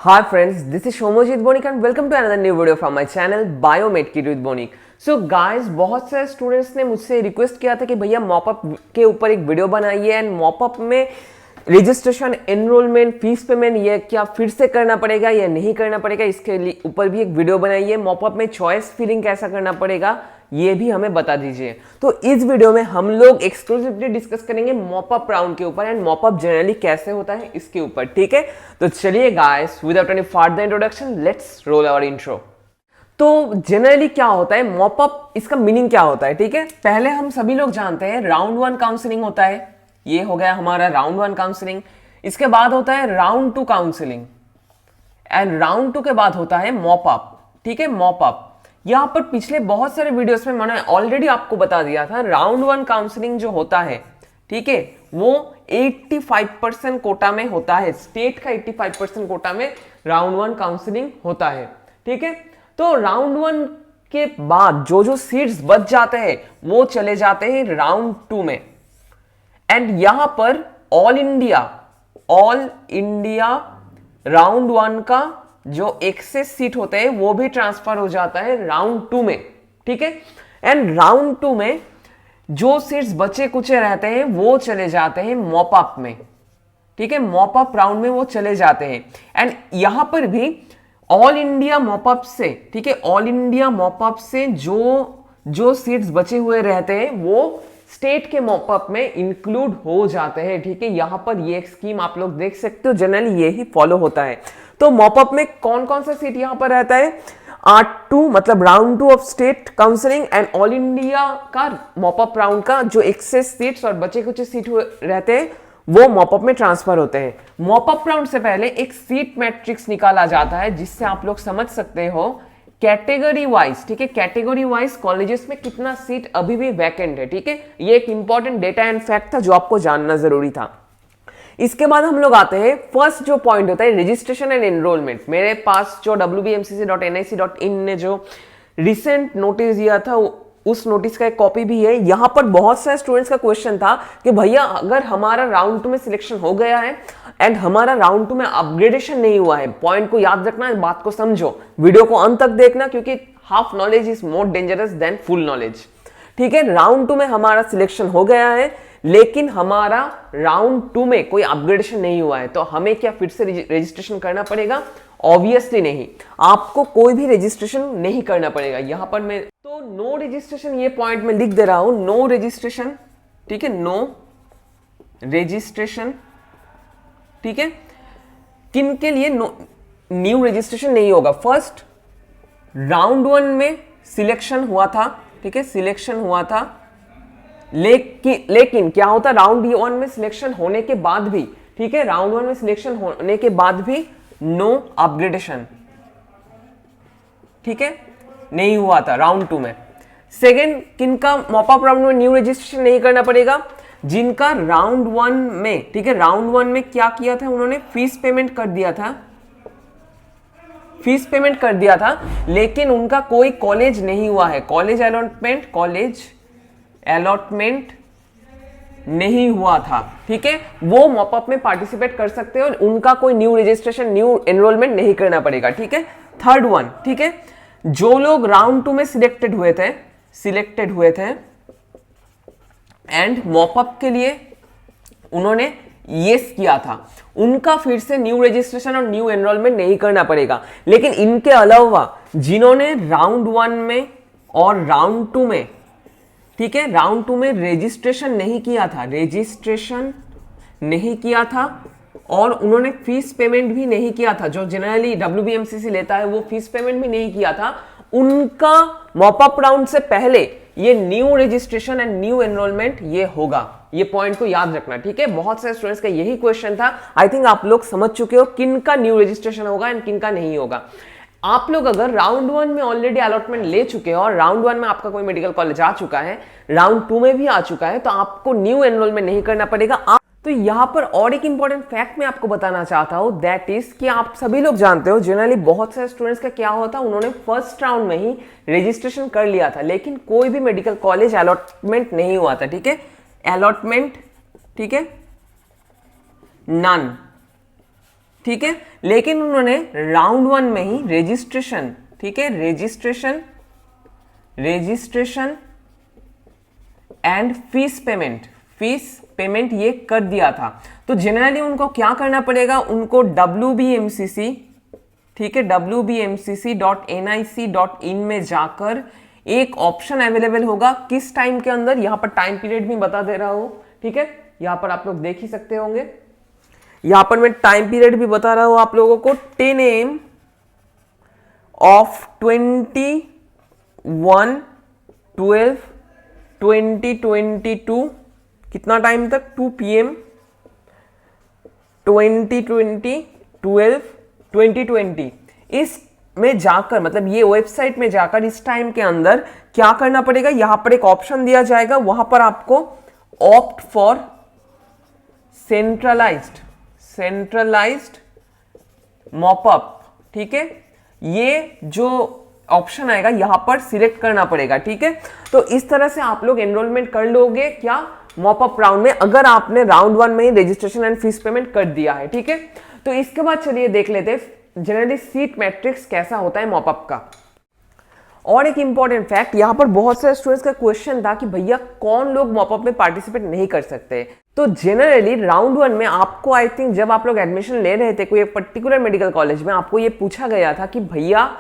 Hi friends, this is Shomojit Bonik and welcome to another new video from my channel Biomed Kit with Bonik. So guys, बहुत सारे students ने मुझसे request किया था कि भैया मॉपअप के ऊपर एक वीडियो बनाइए एंड मॉपअप में रजिस्ट्रेशन, एनरोलमेंट, फीस पेमेंट ये क्या फिर से करना पड़ेगा या नहीं करना पड़ेगा, इसके ऊपर भी एक वीडियो बनाइए। मॉपअप में चॉइस फिलिंग कैसा करना पड़ेगा ये भी हमें बता दीजिए। तो इस वीडियो में हम लोग एक्सक्लूसिवली डिस्कस करेंगे मॉपअप राउंड के ऊपर एंड मॉपअप जनरली कैसे होता है इसके ऊपर, ठीक है। तो चलिए guys, without any further introduction let's roll our intro. तो जनरली क्या होता है मॉपअप, इसका मीनिंग क्या होता है, ठीक है। पहले हम सभी लोग जानते हैं राउंड 1 काउंसलिंग होता है, ये हो गया हमारा राउंड 1 काउंसलिंग। इसके बाद होता है राउंड 2 काउंसलिंग एंड राउंड 2 के बाद होता है मॉपअप, ठीक है। मॉपअप यहां पर पिछले बहुत सारे वीडियोस में मैंने ऑलरेडी आपको बता दिया था, राउंड 1 काउंसलिंग जो होता है, ठीक है, वो 85% कोटा में होता है। स्टेट का 85% कोटा में राउंड 1 काउंसलिंग होता है, ठीक है। तो राउंड 1 के बाद जो जो सीट्स बच जाते हैं वो चले जाते हैं राउंड 2 में एंड यहां पर ऑल इंडिया राउंड 1 का जो एक्सेस सीट होते हैं वो भी ट्रांसफर हो जाता है राउंड 2 में, ठीक है। एंड राउंड 2 में जो सीट्स बचे कुचे रहते हैं वो चले जाते हैं मॉपअप में, ठीक है। मॉपअप राउंड में वो चले जाते हैं एंड यहां पर भी ऑल इंडिया मॉपअप से, ठीक है, ऑल इंडिया मॉपअप से जो सीट्स बचे हुए रहते हैं वो स्टेट के मॉपअप में इंक्लूड हो जाते हैं, ठीक है। यहां पर ये एक स्कीम आप लोग देख सकते हो, जनरली यही फॉलो होता है। तो मॉपअप में कौन कौन सा सीट यहां पर रहता है, R2 मतलब round 2 of state counselling and all India का मॉपअप राउंड का जो एक्सेस सीट्स और बचे कुछ सीट रहते हैं वो मॉपअप में ट्रांसफर होते हैं। मॉपअप राउंड से पहले एक सीट मैट्रिक्स निकाला जाता है जिससे आप लोग समझ सकते हो कैटेगरी वाइज, ठीक है, कैटेगरी वाइज कॉलेजेस में कितना सीट अभी भी वैकेंट है, ठीक है। ये एक इंपॉर्टेंट डेटा एंड फैक्ट था जो आपको जानना जरूरी था। इसके बाद हम लोग आते हैं फर्स्ट जो पॉइंट होता है रजिस्ट्रेशन एंड एनरोलमेंट। मेरे पास जो wbmcc.nic.in ने जो रिसेंट नोटिस दिया था उस नोटिस का एक कॉपी भी है। यहां पर बहुत सारे स्टूडेंट्स का क्वेश्चन था कि भैया अगर हमारा राउंड 2 में सिलेक्शन हो गया है एंड हमारा राउंड 2 में अपग्रेडेशन नहीं हुआ है, पॉइंट को याद रखना, इस बात को समझो, वीडियो को अंत तक देखना क्योंकि half knowledge is more dangerous than full knowledge, ठीक है। राउंड 2 में हमारा सिलेक्शन हो गया है लेकिन हमारा राउंड 2 में कोई अपग्रेडेशन नहीं हुआ है, तो हमें क्या फिर से रजिस्ट्रेशन करना पड़ेगा? ऑब्वियसली नहीं, आपको कोई भी रजिस्ट्रेशन नहीं करना पड़ेगा। यहां पर मैं तो नो रजिस्ट्रेशन ये पॉइंट में लिख दे रहा हूं, नो रजिस्ट्रेशन, ठीक है, नो रजिस्ट्रेशन, ठीक है। किन के लिए न्यू रजिस्ट्रेशन नहीं होगा? फर्स्ट राउंड 1 में सिलेक्शन हुआ था, ठीक है, सिलेक्शन हुआ था, लेकिन क्या होता, राउंड 1 में सिलेक्शन होने के बाद भी, ठीक है, राउंड 1 में सिलेक्शन होने के बाद भी नो अपग्रेडेशन, ठीक है, नहीं हुआ था राउंड 2 में। सेकेंड, किनका मॉपअप राउंड में न्यू रजिस्ट्रेशन नहीं करना पड़ेगा? जिनका राउंड 1 में, ठीक है, राउंड 1 में क्या किया था उन्होंने? फीस पेमेंट कर दिया था, फीस पेमेंट कर दिया था लेकिन उनका कोई कॉलेज नहीं हुआ है, कॉलेज अलॉटमेंट नहीं हुआ था, ठीक है, वो मॉपअप में पार्टिसिपेट कर सकते हैं और उनका कोई न्यू रजिस्ट्रेशन, न्यू एनरोलमेंट नहीं करना पड़ेगा, ठीक है। थर्ड वन, ठीक है, जो लोग राउंड 2 में सिलेक्टेड हुए थे एंड मॉपअप के लिए उन्होंने यस किया था, उनका फिर से न्यू रजिस्ट्रेशन और न्यू एनरोलमेंट नहीं करना पड़ेगा। लेकिन इनके अलावा जिन्होंने राउंड 1 में और राउंड 2 में, ठीक है, राउंड 2 में रजिस्ट्रेशन नहीं किया था और उन्होंने फीस पेमेंट भी नहीं किया था, जो जनरली WBMCC लेता है वो फीस पेमेंट भी नहीं किया था, उनका मॉपअप राउंड से पहले ये new registration and new enrolment ये होगा। ये पॉइंट को याद रखना, ठीक है। बहुत सारे स्टूडेंट्स का यही क्वेश्चन था। आई थिंक आप लोग समझ चुके हो किनका न्यू रजिस्ट्रेशन होगा एंड किनका नहीं होगा। आप लोग अगर राउंड 1 में ऑलरेडी अलॉटमेंट ले चुके हो और राउंड 1 में आपका कोई मेडिकल कॉलेज आ चुका है, राउंड 2 में भी आ चुका है, तो आपको न्यू एनरोलमेंट नहीं करना पड़ेगा। तो यहां पर और एक इंपॉर्टेंट फैक्ट मैं आपको बताना चाहता हूं, दैट इज कि आप सभी लोग जानते हो जनरली बहुत सारे स्टूडेंट्स का क्या होता है, उन्होंने फर्स्ट राउंड में ही रजिस्ट्रेशन कर लिया था लेकिन कोई भी मेडिकल कॉलेज अलॉटमेंट नहीं हुआ था, ठीक है, अलॉटमेंट, ठीक है, नन, ठीक है, लेकिन उन्होंने राउंड 1 में ही रजिस्ट्रेशन, ठीक है, रजिस्ट्रेशन एंड फीस पेमेंट ये कर दिया था। तो जनरली उनको क्या करना पड़ेगा, उनको WBMCC, ठीक है, WBMCC.nic.in में जाकर एक ऑप्शन अवेलेबल होगा किस टाइम के अंदर, यहां पर टाइम पीरियड भी बता दे रहा हूं, ठीक है, यहां पर आप लोग देख ही सकते होंगे, यहां पर मैं टाइम पीरियड भी बता रहा हूं आप लोगों को, 10 AM ऑफ 21/12/2022, कितना टाइम तक, 2 PM 2020 इस में जाकर, मतलब ये वेबसाइट में जाकर इस टाइम के अंदर क्या करना पड़ेगा, यहां पर एक ऑप्शन दिया जाएगा, वहां पर आपको ऑप्ट फॉर सेंट्रलाइज्ड मॉपअप, ठीक है, ये जो ऑप्शन आएगा यहां पर सिलेक्ट करना पड़ेगा, ठीक है। तो इस तरह से आप लोग एनरोलमेंट कर लोगे क्या, मॉपअप राउंड में, अगर आपने राउंड 1 में ही रजिस्ट्रेशन एंड फीस पेमेंट कर दिया है, ठीक है। तो इसके बाद चलिए देख लेते हैं जनरली सीट मैट्रिक्स कैसा होता है मॉपअप का। और एक इंपॉर्टेंट फैक्ट, यहां पर बहुत सारे स्टूडेंट्स का क्वेश्चन था कि भैया कौन लोग मॉपअप में पार्टिसिपेट नहीं कर सकते। तो जनरली राउंड 1 में आपको, आई थिंक जब आप लोग एडमिशन ले रहे थे कोई एक पर्टिकुलर मेडिकल कॉलेज में, आपको ये पूछा गया था कि भैया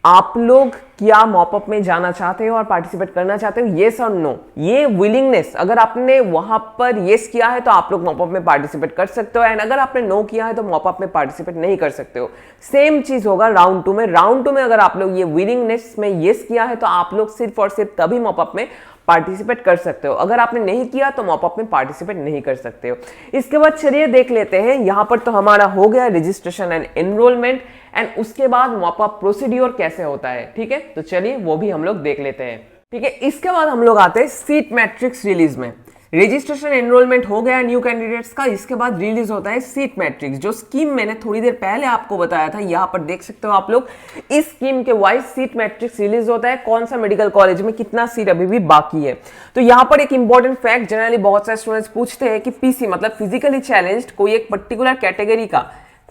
आप लोग क्या मॉपअप में जाना चाहते हो और पार्टिसिपेट करना चाहते हो, येस और नो। ये विलिंगनेस, अगर आपने वहां पर येस किया है तो आप लोग मॉपअप में पार्टिसिपेट कर सकते हो, एंड अगर आपने नो किया है तो मॉपअप में पार्टिसिपेट नहीं कर सकते हो। सेम चीज होगा राउंड 2 में। राउंड 2 में अगर आप लोग ये विलिंगनेस में येस किया है तो आप लोग सिर्फ और सिर्फ तभी मॉपअप में पार्टिसिपेट कर सकते हो, अगर आपने नहीं किया तो मॉपअप में पार्टिसिपेट नहीं कर सकते हो। इसके बाद चलिए देख लेते हैं, यहां पर तो हमारा हो गया रजिस्ट्रेशन एंड एनरोलमेंट, एंड उसके बाद मॉपअप प्रोसीड्योर कैसे होता है, ठीक है। तो चलिए वो भी हम लोग देख लेते हैं, ठीक है। इसके बाद हम लोग आते हैं सीट मैट्रिक्स रिलीज में। रजिस्ट्रेशन एनरोलमेंट हो गया न्यू कैंडिडेट्स का, इसके बाद रिलीज होता है सीट मैट्रिक्स, जो स्कीम मैंने थोड़ी देर पहले आपको बताया था, यहां पर देख सकते हो आप लोग। इस स्कीम के वाइज सीट मैट्रिक्स रिलीज होता है, कौन सा मेडिकल कॉलेज में कितना सीट अभी भी बाकी है। तो यहां पर एक इंपॉर्टेंट फैक्ट, जनरली बहुत सारे स्टूडेंट्स पूछते हैं कि पीसी मतलब फिजिकली चैलेंज्ड कोई एक पर्टिकुलर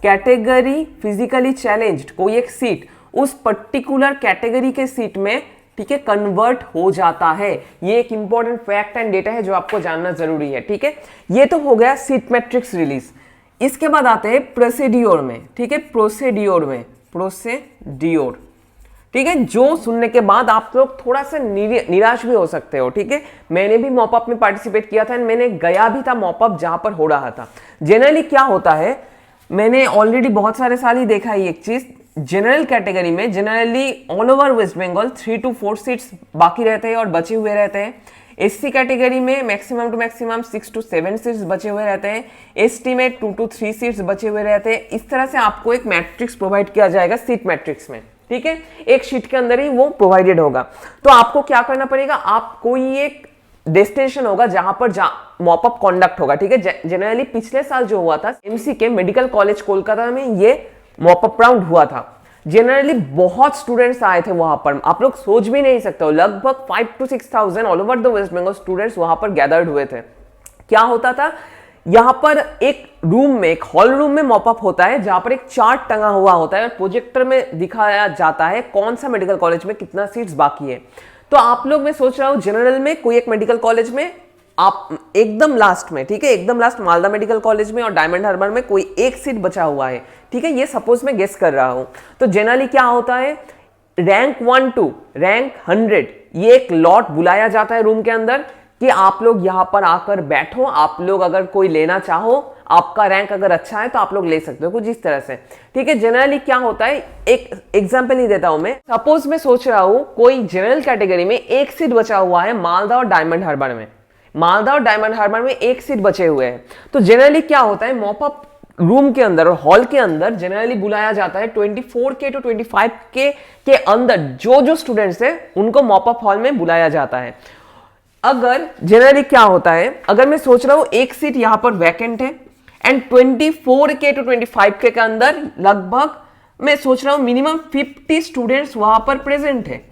कैटेगरी फिजिकली चैलेंज्ड कोई एक सीट उस पर्टिकुलर कैटेगरी के सीट में, ठीक है, कन्वर्ट हो जाता है। ये एक इंपॉर्टेंट फैक्ट एंड डेटा है जो आपको जानना जरूरी है, ठीक है। ये तो हो गया सीट मैट्रिक्स रिलीज। इसके बाद आते हैं प्रोसीड्योर में, ठीक है, प्रोसीड्योर, ठीक है, जो सुनने के बाद आप लोग थोड़ा सा निराश भी हो सकते हो, ठीक है। मैंने भी मॉपअप में पार्टिसिपेट किया था, मैंने गया भी था मॉपअप जहां पर हो रहा था। जनरली क्या होता है, मैंने ऑलरेडी बहुत सारे साल ही देखा है एक चीज, जनरल कैटेगरी में generally all over West Bengal 3 to 4 seats बाकी रहते हैं और बचे हुए रहते हैं। एससी कैटेगरी में maximum to maximum 6 to 7 seats बचे हुए रहते हैं। एसटी में 2 to 3 सीट्स बचे हुए रहते हैं। इस तरह से आपको एक मैट्रिक्स प्रोवाइड किया जाएगा सीट मैट्रिक्स में, ठीक है, एक शीट के अंदर ही वो प्रोवाइडेड होगा। तो आपको क्या करना पड़ेगा, आप कोई एक डेस्टिनेशन होगा जहां पर मॉपअप कॉन्डक्ट होगा, ठीक है। जनरली पिछले साल जो हुआ था एमसी के मेडिकल कॉलेज कोलकाता में ये मॉपअप राउंड हुआ था। जनरली बहुत स्टूडेंट्स आए थे वहां पर, आप लोग सोच भी नहीं सकते हो, लगभग 5 to 6,000 all over the West Bengal students वहां पर गैदर्ड हुए थे। क्या होता था, यहां पर एक रूम में, एक हॉल रूम में मॉपअप होता है जहां पर एक चार्ट टंगा हुआ होता है और प्रोजेक्टर में दिखाया जाता है कौन सा मेडिकल कॉलेज में कितना सीट्स बाकी है। तो आप लोग, मैं सोच रहा हूं जनरल में कोई एक मेडिकल कॉलेज में आप एकदम लास्ट में, ठीक है, एकदम लास्ट मालदा मेडिकल कॉलेज में और डायमंड हार्बर में कोई एक सीट बचा हुआ है, ठीक है, ये सपोज मैं गेस कर रहा हूं। तो जनरली क्या होता है, रैंक 1 to रैंक 100 ये एक लॉट बुलाया जाता है रूम के अंदर कि आप लोग यहां पर आकर बैठो, आप लोग अगर कोई लेना चाहो, आपका रैंक अगर अच्छा है तो आप लोग ले सकते हो, कुछ इस तरह से, ठीक है। जनरली क्या होता है, एक एग्जांपल ही देता हूं मैं। सपोज मैं सोच रहा हूं कोई जनरल कैटेगरी में एक सीट बचा हुआ है मालदा और डायमंड हार्बर में, मालदा और डायमंड हार्बर में एक सीट बचे हुए हैं। तो जनरली क्या होता है, मॉपअप रूम के अंदर और हॉल के अंदर जनरली बुलाया जाता है 24K to 25K के अंदर जो स्टूडेंट्स है उनको मॉपअप हॉल में बुलाया जाता है। अगर जनरली क्या होता है, अगर मैं सोच रहा हूं एक सीट यहां पर वैकेंट है एंड 24K to 25K के अंदर लगभग मैं सोच रहा हूं मिनिमम 50 स्टूडेंट्स वहां पर प्रेजेंट है,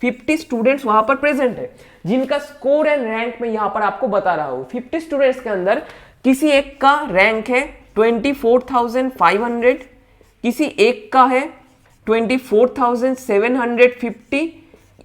50 स्टूडेंट्स वहां पर प्रेजेंट है जिनका स्कोर एंड रैंक में यहां पर आपको बता रहा हूं। 50 स्टूडेंट्स के अंदर किसी एक का रैंक है 24,500, किसी एक का है 24,750।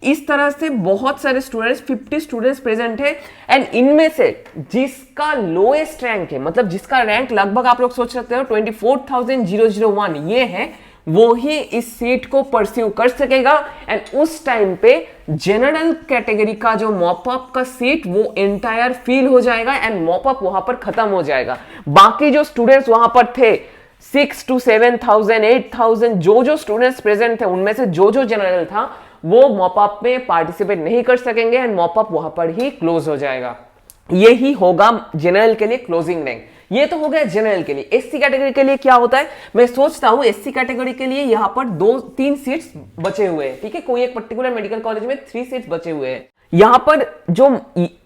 इस तरह से बहुत सारे स्टूडेंट्स, 50 स्टूडेंट्स प्रेजेंट है। एंड इनमें से जिसका लोएस्ट रैंक है, मतलब जिसका रैंक लगभग आप लोग सोच सकते हो 24,001 ये है, वो ही इस सीट को परस्यू कर सकेगा। एंड उस टाइम पे जनरल कैटेगरी का जो मॉपअप का सीट वो एंटायर फिल हो जाएगा एंड मॉपअप वहां पर खत्म हो जाएगा। बाकी जो स्टूडेंट्स वहां पर थे 6 to 7,000, 8,000 जो स्टूडेंट्स प्रेजेंट थे उनमें से जो जनरल था वो मॉपअप में पार्टिसिपेट नहीं कर सकेंगे एंड मॉपअप वहां पर ही क्लोज हो जाएगा। यही होगा जनरल के लिए क्लोजिंग रैंक। ये तो हो गया जनरल के लिए। एससी कैटेगरी के लिए क्या होता है, मैं सोचता हूं एससी कैटेगरी के लिए यहां पर 2-3 सीट्स बचे हुए हैं, ठीक है, कोई एक पर्टिकुलर मेडिकल कॉलेज में 3 सीट्स बचे हुए हैं। यहां पर जो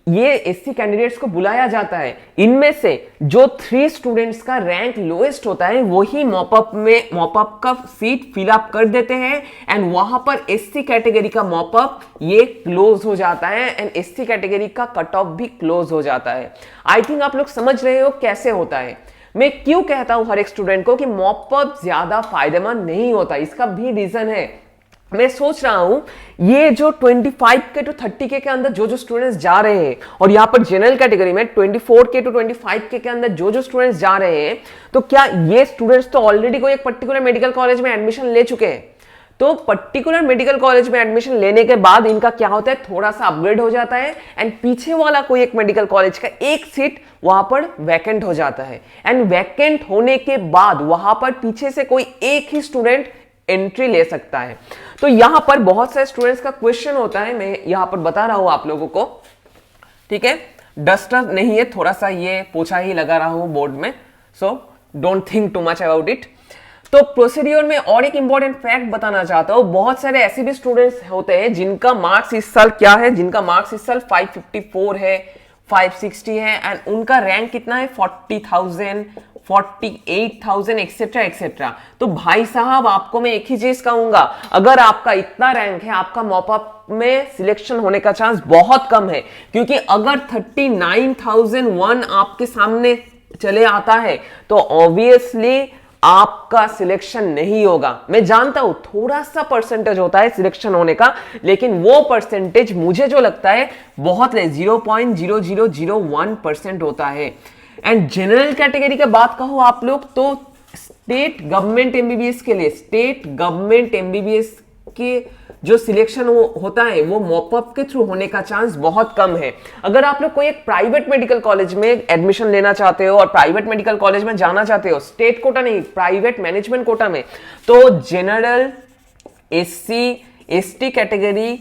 ये एससी कैंडिडेट्स को बुलाया जाता है, इनमें से जो 3 स्टूडेंट्स का रैंक लोएस्ट होता है वही मॉपअप का सीट फिल अप कर देते हैं एंड वहां पर एससी कैटेगरी का मॉपअप ये क्लोज हो जाता है एंड एससी कैटेगरी का कट ऑफ भी क्लोज हो जाता है। आई थिंक आप लोग समझ रहे हो कैसे होता है। मैं क्यों कहता हूं हर एक स्टूडेंट को कि मॉपअप ज्यादा फायदेमंद नहीं होता, इसका भी रीजन है। मैं सोच रहा हूं ये जो 25K to 30K के अंदर जो स्टूडेंट्स जा रहे हैं और यहां पर जनरल कैटेगरी में 24K to 25K के अंदर जो स्टूडेंट्स जा रहे हैं, तो क्या ये स्टूडेंट्स तो ऑलरेडी कोई एक पर्टिकुलर मेडिकल कॉलेज में एडमिशन ले चुके हैं। तो पर्टिकुलर मेडिकल कॉलेज में एडमिशन लेने के बाद इनका क्या होता है, थोड़ा सा अपग्रेड हो जाता है एंड पीछे वाला कोई एक मेडिकल कॉलेज का एक सीट वहां पर वैकेंट हो जाता है एंड वैकेंट होने के बाद वहां पर पीछे से कोई एक ही स्टूडेंट एंट्री ले सकता है। तो यहां पर बहुत सारे स्टूडेंट्स का क्वेश्चन होता है, मैं यहां पर बता रहा हूं आप लोगों को, ठीक है, डस्टर नहीं है, थोड़ा सा ये पोछा ही लगा रहा हूं बोर्ड में, so don't think too much about it. तो प्रोसीड्योर में और एक इंपॉर्टेंट फैक्ट बताना चाहता हूं, बहुत सारे ऐसे भी स्टूडेंट्स होते हैं जिनका मार्क्स इस साल क्या है, जिनका मार्क्स इस साल 554 है, 560 है एंड उनका रैंक कितना है 40,000, 48,000 एक्सेट्रा एक्सेट्रा। तो भाई साहब आपको मैं एक ही चीज कहूंगा, अगर आपका इतना रैंक है आपका मॉपअप में सिलेक्शन होने का चांस बहुत कम है, क्योंकि अगर 39,001 आपके सामने चले आता है तो ऑब्वियसली आपका सिलेक्शन नहीं होगा। मैं जानता हूं थोड़ा सा परसेंटेज होता है सिलेक्शन होने का, लेकिन वो परसेंटेज मुझे जो लगता है बहुत 0.0001% होता है। एंड जनरल कैटेगरी की बात कहो आप लोग तो स्टेट गवर्नमेंट एमबीबीएस के लिए, स्टेट गवर्नमेंट एमबीबीएस के जो सिलेक्शन होता है वो मॉपअप के थ्रू होने का चांस बहुत कम है। अगर आप लोग कोई एक प्राइवेट मेडिकल कॉलेज में एडमिशन लेना चाहते हो और प्राइवेट मेडिकल कॉलेज में जाना चाहते हो, स्टेट कोटा नहीं प्राइवेट मैनेजमेंट कोटा में, तो जनरल, एससी, एसटी कैटेगरी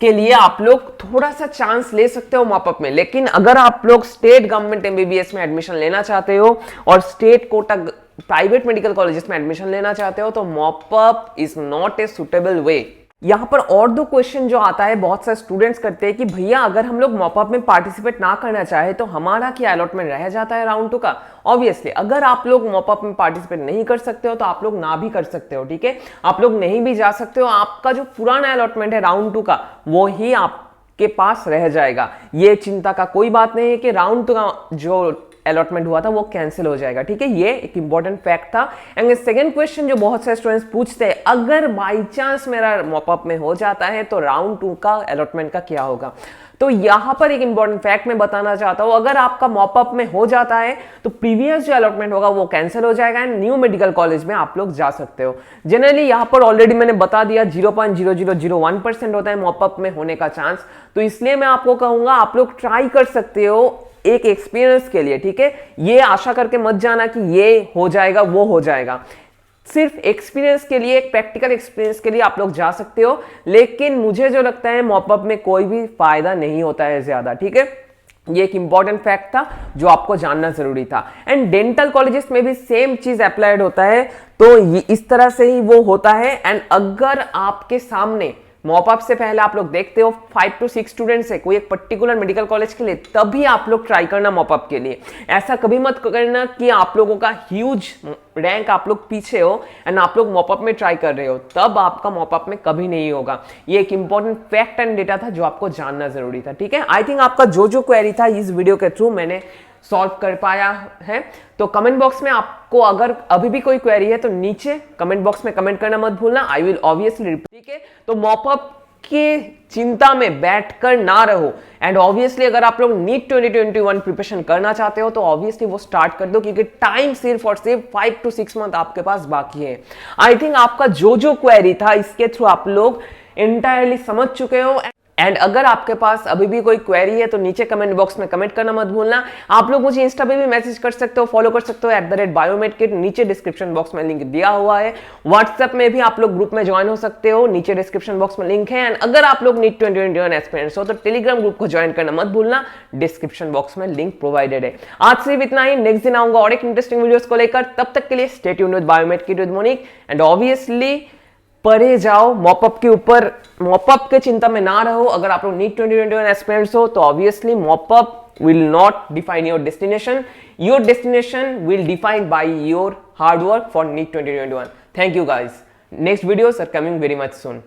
के लिए आप लोग थोड़ा सा चांस ले सकते हो मॉपअप में। लेकिन अगर आप लोग स्टेट गवर्नमेंट एमबीबीएस में एडमिशन लेना चाहते हो और state quota private medical colleges में एडमिशन लेना चाहते हो तो mop up is not a suitable way. यहां पर और 2 क्वेश्चन जो आता है, बहुत सारे स्टूडेंट्स करते हैं कि भैया अगर हम लोग मॉपअप में पार्टिसिपेट ना करना चाहे तो हमारा क्या अलॉटमेंट रह जाता है राउंड 2 का। ऑब्वियसली अगर आप लोग मॉपअप में पार्टिसिपेट नहीं कर सकते हो तो आप लोग ना भी कर सकते हो, ठीक है, आप लोग नहीं भी जा सकते हो, आपका जो पुराना अलॉटमेंट है राउंड 2 का वो ही आपके पास रह जाएगा। ये चिंता का कोई बात नहीं है कि राउंड 2 का जो अलॉटमेंट हुआ था वो कैंसिल हो जाएगा, ठीक है, ये एक इंपॉर्टेंट फैक्ट था। एंड सेकंड क्वेश्चन जो बहुत सारे स्टूडेंट्स पूछते हैं, अगर बाई चांस मेरा मॉपअप में हो जाता है तो राउंड 2 का अलॉटमेंट का क्या होगा। तो यहां पर एक इंपॉर्टेंट फैक्ट मैं बताना चाहता हूं, अगर आपका मॉपअप में हो जाता है तो प्रीवियस जो अलॉटमेंट होगा वो कैंसिल हो जाएगा एंड न्यू मेडिकल कॉलेज में आप लोग जा सकते हो। जनरली यहां पर ऑलरेडी मैंने बता दिया 0.0001% होता है मॉपअप में होने का चांस, तो इसलिए मैं आपको कहूंगा आप लोग ट्राई कर सकते हो एक एक्सपीरियंस के लिए, ठीक है, ये आशा करके मत जाना कि ये हो जाएगा वो हो जाएगा। सिर्फ एक्सपीरियंस के लिए, एक प्रैक्टिकल एक्सपीरियंस के लिए आप लोग जा सकते हो, लेकिन मुझे जो लगता है मॉपअप में कोई भी फायदा नहीं होता है ज्यादा, ठीक है। ये एक इंपॉर्टेंट फैक्ट था जो आपको जानना जरूरी था। एंड डेंटल कॉलेजेस में भी सेम चीज अप्लाइड होता है, तो इस तरह से ही वो होता है। एंड अगर आपके सामने मॉपअप से पहले आप लोग देखते हो 5 to 6 स्टूडेंट्स है कोई एक पर्टिकुलर मेडिकल कॉलेज के लिए, तभी आप लोग ट्राई करना मॉपअप के लिए। ऐसा कभी मत करना कि आप लोगों का ह्यूज रैंक आप लोग पीछे हो एंड आप लोग मॉपअप में ट्राई कर रहे हो, तब आपका मॉपअप में कभी नहीं होगा। ये एक इंपॉर्टेंट फैक्ट एंड डेटा था जो आपको जानना जरूरी था, ठीक है। आई थिंक आपका जो क्वेरी था इस वीडियो के थ्रू मैंने सॉल्व कर पाया है। तो कमेंट बॉक्स में आपको अगर अभी भी कोई क्वेरी है तो नीचे कमेंट बॉक्स में कमेंट करना मत भूलना, आई विल ऑब्वियसली रिप्लाई। ठीक है, तो मॉपअप की चिंता में बैठकर ना रहो। एंड ऑब्वियसली अगर आप लोग नीट 2021 प्रिपरेशन करना चाहते हो तो ऑब्वियसली वो स्टार्ट कर दो, क्योंकि टाइम सिर्फ और सिर्फ 5 to 6 मंथ आपके पास बाकी है। आई थिंक आपका जो जो क्वेरी था इसके थ्रू आप लोग इंटायरली समझ चुके हो। एंड अगर आपके पास अभी भी कोई क्वेरी है तो नीचे कमेंट बॉक्स में कमेंट करना मत भूलना। आप लोग मुझे इंस्टा पे भी मैसेज कर सकते हो, फॉलो कर सकते हो @biomedkit, नीचे डिस्क्रिप्शन बॉक्स में लिंक दिया हुआ है। व्हाट्सएप में भी आप लोग ग्रुप में ज्वाइन हो सकते हो, नीचे डिस्क्रिप्शन बॉक्स में लिंक है। एंड अगर आप लोग नीट 2021 एस्पिरेंट्स हो तो टेलीग्राम ग्रुप को ज्वाइन करना मत भूलना, डिस्क्रिप्शन बॉक्स में लिंक प्रोवाइडेड है। आज सिर्फ इतना ही, नेक्स्ट दिन आऊंगा और एक इंटरेस्टिंग वीडियोस को लेकर। तब तक के लिए stay tuned with Biomed with Monik. And obviously पढ़े जाओ मॉपअप के ऊपर, मॉपअप के चिंता में ना रहो। अगर आप लोग नीट 2021 एस्पिरेंट्स हो तो obviously mop up will not define your destination, your destination will define by your hard work for NEET 2021। Thank you guys, next videos are coming very much soon.